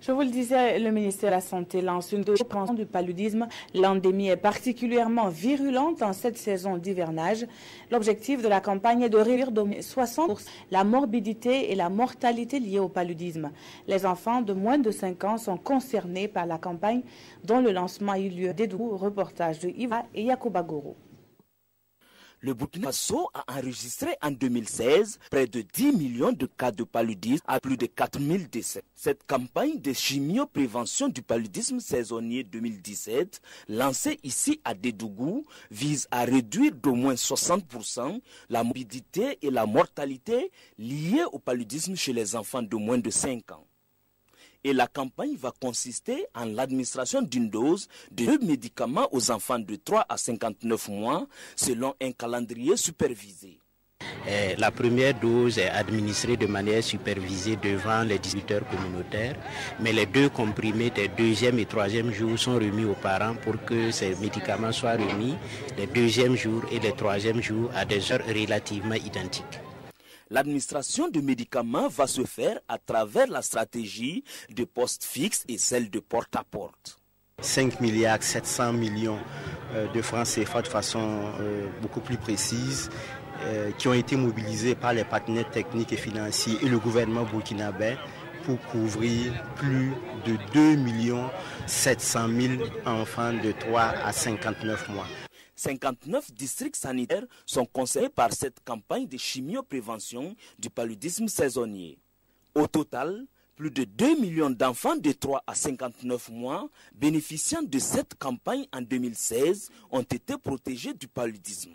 Je vous le disais, le ministère de la Santé lance une prévention du paludisme. L'endémie est particulièrement virulente en cette saison d'hivernage. L'objectif de la campagne est de réduire de 60% la morbidité et la mortalité liées au paludisme. Les enfants de moins de 5 ans sont concernés par la campagne dont le lancement a eu lieu dès Dougou. Reportage de Iva et Yacouba Goro. Le Burkina Faso a enregistré en 2016 près de 10 millions de cas de paludisme à plus de 4000 décès. Cette campagne de chimioprévention du paludisme saisonnier 2017, lancée ici à Dédougou, vise à réduire d'au moins 60% la morbidité et la mortalité liées au paludisme chez les enfants de moins de 5 ans. Et la campagne va consister en l'administration d'une dose de 2 médicaments aux enfants de 3 à 59 mois selon un calendrier supervisé. La première dose est administrée de manière supervisée devant les distributeurs communautaires, mais les 2 comprimés des 2e et 3e jours sont remis aux parents pour que ces médicaments soient remis les 2e jours et les 3e jours à des heures relativement identiques. L'administration de médicaments va se faire à travers la stratégie de poste fixe et celle de porte-à-porte. 5 milliards 700 millions de francs CFA de façon beaucoup plus précise qui ont été mobilisés par les partenaires techniques et financiers et le gouvernement burkinabé pour couvrir plus de 2 700 000 enfants de 3 à 59 mois. 59 districts sanitaires sont concernés par cette campagne de chimioprévention du paludisme saisonnier. Au total, plus de 2 millions d'enfants de 3 à 59 mois bénéficiant de cette campagne en 2016 ont été protégés du paludisme.